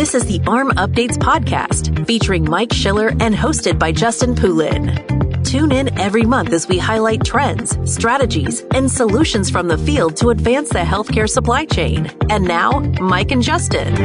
This is the AHRMM Updates podcast featuring Mike Schiller and hosted by Justin Poulin. Tune in every month as we highlight trends, strategies, and solutions from the field to advance the healthcare supply chain. And now, Mike and Justin.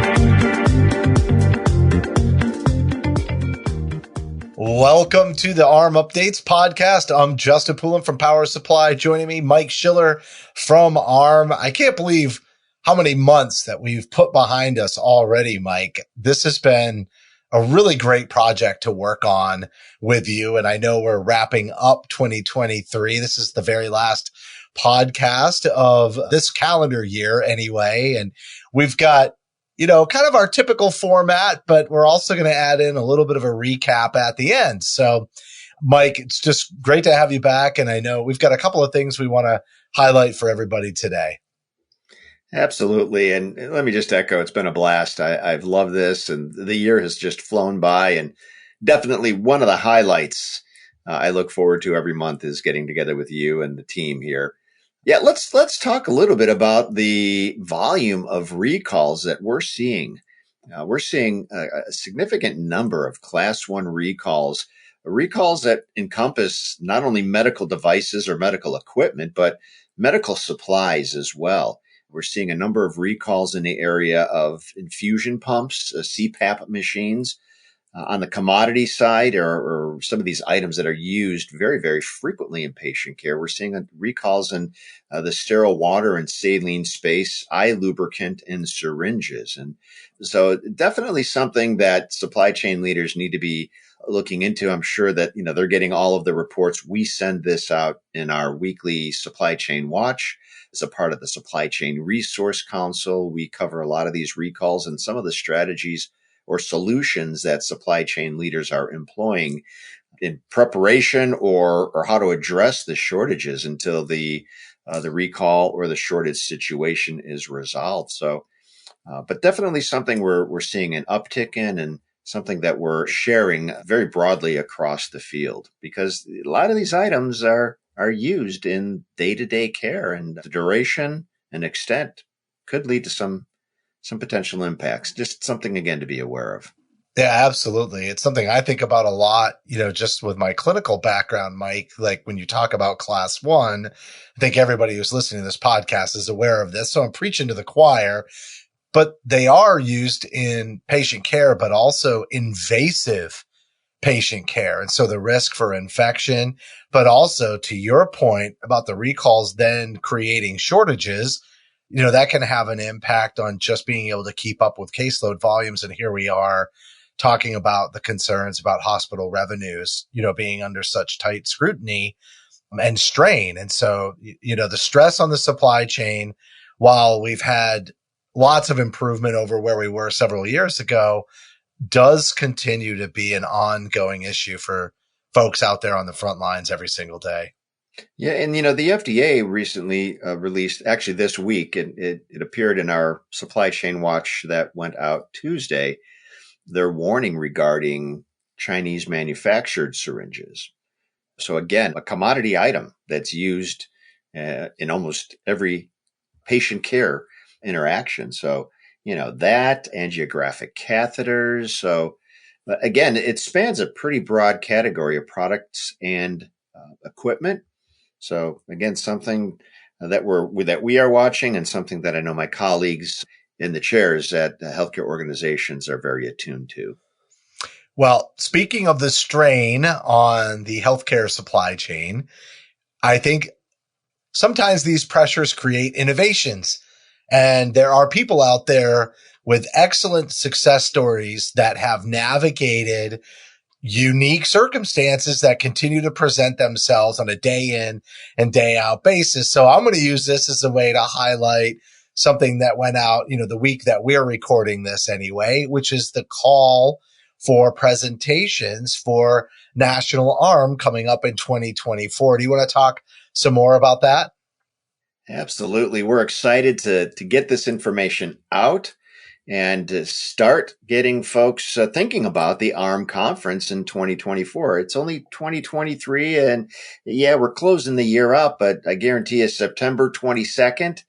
Welcome to the AHRMM Updates podcast. I'm Justin Poulin from Power Supply. Joining me, Mike Schiller from AHRMM. I can't believe how many months that we've put behind us already, Mike. This has been a really great project to work on with you. And I know we're wrapping up 2023. This is the very last podcast of this calendar year anyway. And we've got, kind of our typical format, but we're also going to add in a little bit of a recap at the end. So, Mike, it's just great to have you back. And I know we've got a couple of things we want to highlight for everybody today. Absolutely. And let me just echo, it's been a blast. I've loved this, and the year has just flown by, and definitely one of the highlights I look forward to every month is getting together with you and the team here. Yeah, let's talk a little bit about the volume of recalls that we're seeing. We're seeing a significant number of Class 1 recalls that encompass not only medical devices or medical equipment, but medical supplies as well. We're seeing a number of recalls in the area of infusion pumps, CPAP machines. On the commodity side, or some of these items that are used very, very frequently in patient care, we're seeing recalls in the sterile water and saline space, eye lubricant, and syringes. And so definitely something that supply chain leaders need to be looking into. I'm sure that, they're getting all of the reports. We send this out in our weekly supply chain watch. As a part of the Supply Chain Resource Council, we cover a lot of these recalls and some of the strategies or solutions that supply chain leaders are employing in preparation or how to address the shortages until the recall or the shortage situation is resolved. So, but definitely something we're seeing an uptick in, and something that we're sharing very broadly across the field, because a lot of these items are used in day-to-day care, and the duration and extent could lead to some potential impacts. Just something, again, to be aware of. Yeah, absolutely. It's something I think about a lot, just with my clinical background, Mike. Like when you talk about Class 1, I think everybody who's listening to this podcast is aware of this. So I'm preaching to the choir, but they are used in patient care, but also invasive patient care. And so the risk for infection, but also to your point about the recalls then creating shortages, that can have an impact on just being able to keep up with caseload volumes. And here we are talking about the concerns about hospital revenues, being under such tight scrutiny and strain. And so, the stress on the supply chain, while we've had lots of improvement over where we were several years ago, does continue to be an ongoing issue for folks out there on the front lines every single day. Yeah. And, the FDA recently released, actually this week, it appeared in our supply chain watch that went out Tuesday, their warning regarding Chinese manufactured syringes. So again, a commodity item that's used in almost every patient care interaction. So, that, angiographic catheters. So again, it spans a pretty broad category of products and equipment. So again, something that we are watching, and something that I know my colleagues in the chairs at healthcare organizations are very attuned to. Well, speaking of the strain on the healthcare supply chain, I think sometimes these pressures create innovations. And there are people out there with excellent success stories that have navigated unique circumstances that continue to present themselves on a day in and day out basis. So I'm going to use this as a way to highlight something that went out, the week that we're recording this anyway, which is the call for presentations for National AHRMM coming up in 2024. Do you want to talk some more about that? Absolutely. We're excited to get this information out and to start getting folks thinking about the AHRMM conference in 2024. It's only 2023, and yeah, we're closing the year up, but I guarantee you September 22nd,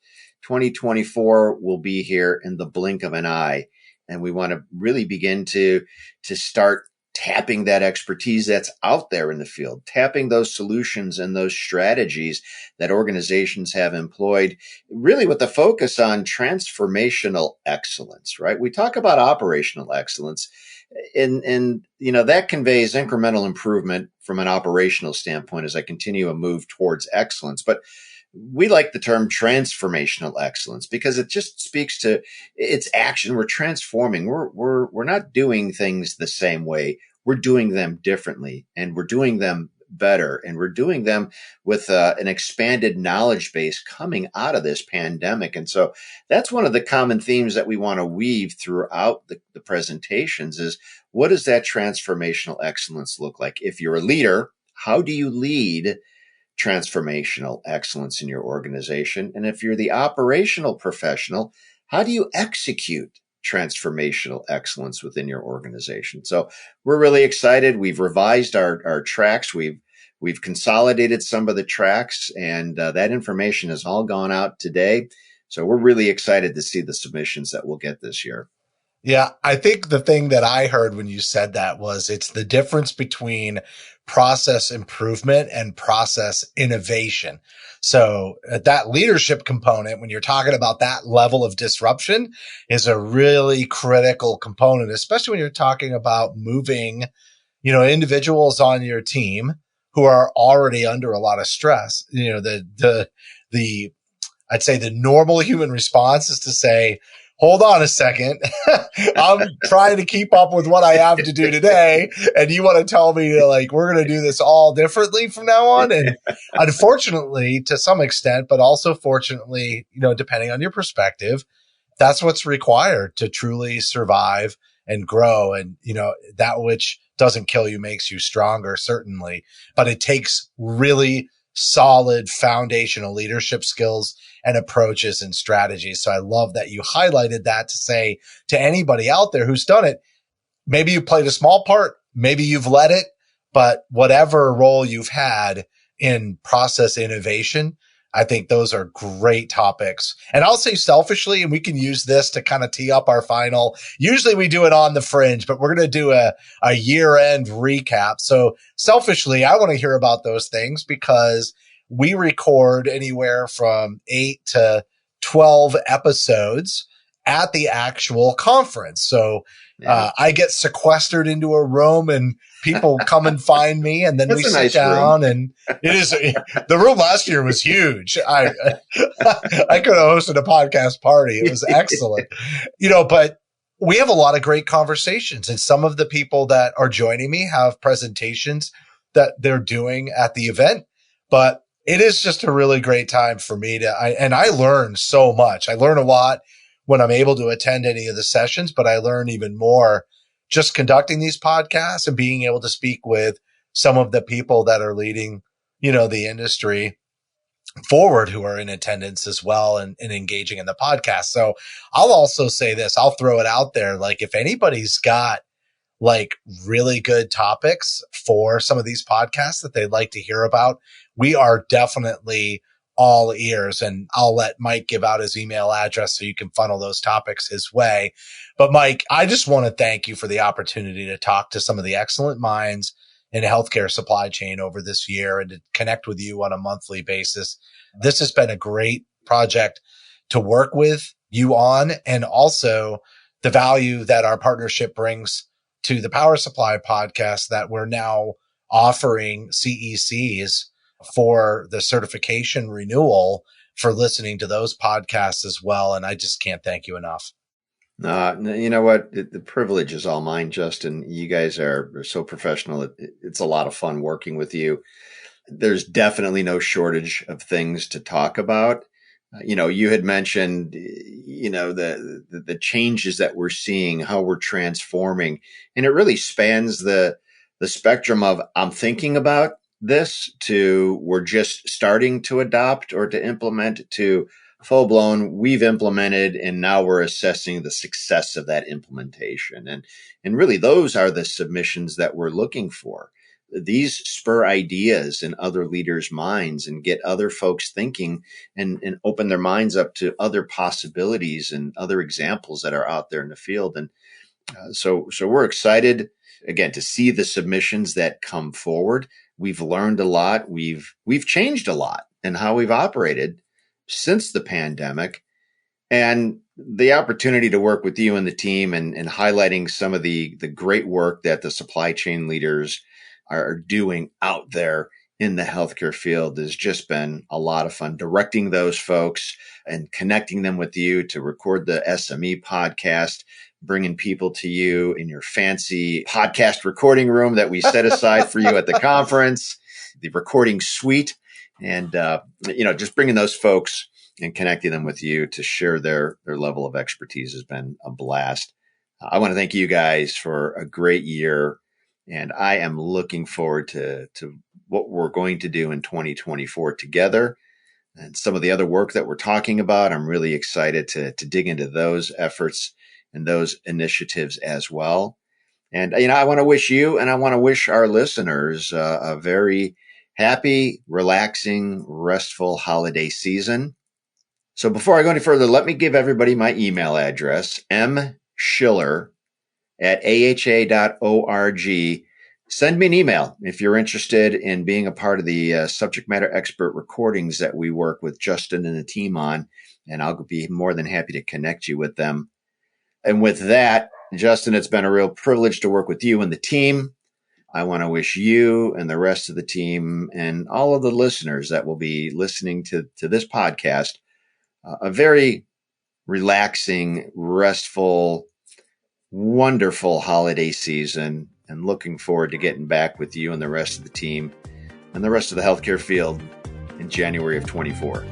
2024 will be here in the blink of an eye. And we want to really begin to start tapping that expertise that's out there in the field, tapping those solutions and those strategies that organizations have employed, really with the focus on transformational excellence, right? We talk about operational excellence, and that conveys incremental improvement from an operational standpoint as I continue a move towards excellence. But we like the term transformational excellence because it just speaks to its action. We're transforming. We're not doing things the same way. We're doing them differently, and we're doing them better, and we're doing them with an expanded knowledge base coming out of this pandemic. And so that's one of the common themes that we want to weave throughout the presentations is, what does that transformational excellence look like? If you're a leader, how do you lead transformational excellence in your organization? And if you're the operational professional, how do you execute transformational excellence within your organization? So we're really excited. We've revised our tracks. We've consolidated some of the tracks, and that information has all gone out today. So we're really excited to see the submissions that we'll get this year. Yeah, I think the thing that I heard when you said that was it's the difference between process improvement and process innovation. So that leadership component, when you're talking about that level of disruption, is a really critical component, especially when you're talking about moving, individuals on your team who are already under a lot of stress. I'd say the normal human response is to say, hold on a second. I'm trying to keep up with what I have to do today. And you want to tell me we're going to do this all differently from now on. And unfortunately, to some extent, but also fortunately, depending on your perspective, that's what's required to truly survive and grow. And, that which doesn't kill you makes you stronger, certainly, but it takes really solid foundational leadership skills and approaches and strategies. So I love that you highlighted that to say to anybody out there who's done it, maybe you played a small part, maybe you've led it, but whatever role you've had in process innovation, I think those are great topics. And I'll say selfishly, and we can use this to kind of tee up our final, usually we do it on the fringe, but we're going to do a year-end recap. So selfishly, I want to hear about those things because we record anywhere from 8 to 12 episodes at the actual conference. So I get sequestered into a room and people come and find me, and then we sit down and it is the room last year was huge. I could have hosted a podcast party. It was excellent, but we have a lot of great conversations, and some of the people that are joining me have presentations that they're doing at the event, but it is just a really great time for me and I learn so much. I learn a lot when I'm able to attend any of the sessions, but I learn even more just conducting these podcasts and being able to speak with some of the people that are leading, the industry forward who are in attendance as well and engaging in the podcast. So I'll also say this, I'll throw it out there. If anybody's got really good topics for some of these podcasts that they'd like to hear about, we are definitely all ears, and I'll let Mike give out his email address so you can funnel those topics his way. But Mike, I just want to thank you for the opportunity to talk to some of the excellent minds in healthcare supply chain over this year and to connect with you on a monthly basis. This has been a great project to work with you on, and also the value that our partnership brings to the Power Supply podcast that we're now offering CECs for the certification renewal for listening to those podcasts as well. And I just can't thank you enough. You know what? The privilege is all mine, Justin. You guys are so professional. It's a lot of fun working with you. There's definitely no shortage of things to talk about. You had mentioned, the changes that we're seeing, how we're transforming, and it really spans the spectrum of I'm thinking about this to we're just starting to adopt or to implement to full blown we've implemented and now we're assessing the success of that implementation. And really those are the submissions that we're looking for. these spur ideas in other leaders' minds and get other folks thinking and open their minds up to other possibilities and other examples that are out there in the field. And so we're excited, again, to see the submissions that come forward. We've learned a lot. We've changed a lot in how we've operated since the pandemic. And the opportunity to work with you and the team and highlighting some of the great work that the supply chain leaders are doing out there in the healthcare field has just been a lot of fun. Directing those folks and connecting them with you to record the SME podcast, bringing people to you in your fancy podcast recording room that we set aside for you at the conference, the recording suite, and just bringing those folks and connecting them with you to share their level of expertise has been a blast. I want to thank you guys for a great year, and I am looking forward to what we're going to do in 2024 together and some of the other work that we're talking about. I'm really excited to dig into those efforts and those initiatives as well. And, I want to wish you and I want to wish our listeners a very happy, relaxing, restful holiday season. So before I go any further, let me give everybody my email address, mschiller@aha.org. Send me an email if you're interested in being a part of the subject matter expert recordings that we work with Justin and the team on, and I'll be more than happy to connect you with them. And with that, Justin, it's been a real privilege to work with you and the team. I want to wish you and the rest of the team and all of the listeners that will be listening to this podcast a very relaxing, restful, wonderful holiday season, and looking forward to getting back with you and the rest of the team and the rest of the healthcare field in January of 24.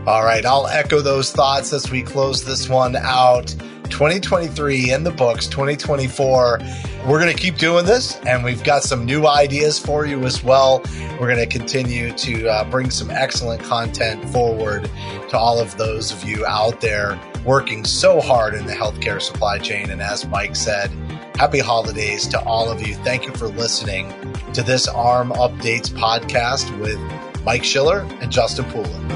All right, I'll echo those thoughts as we close this one out. 2023 in the books, 2024. We're going to keep doing this, and we've got some new ideas for you as well. We're going to continue to bring some excellent content forward to all of those of you out there working so hard in the healthcare supply chain. And as Mike said, happy holidays to all of you. Thank you for listening to this AHRMM Updates podcast with Mike Schiller and Justin Poulin.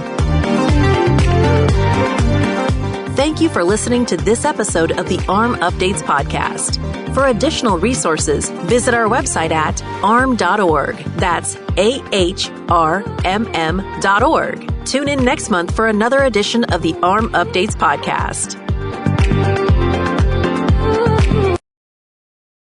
Thank you for listening to this episode of the AHRMM Updates podcast. For additional resources, visit our website at ahrmm.org. That's AHRMM.org. Tune in next month for another edition of the AHRMM Updates podcast.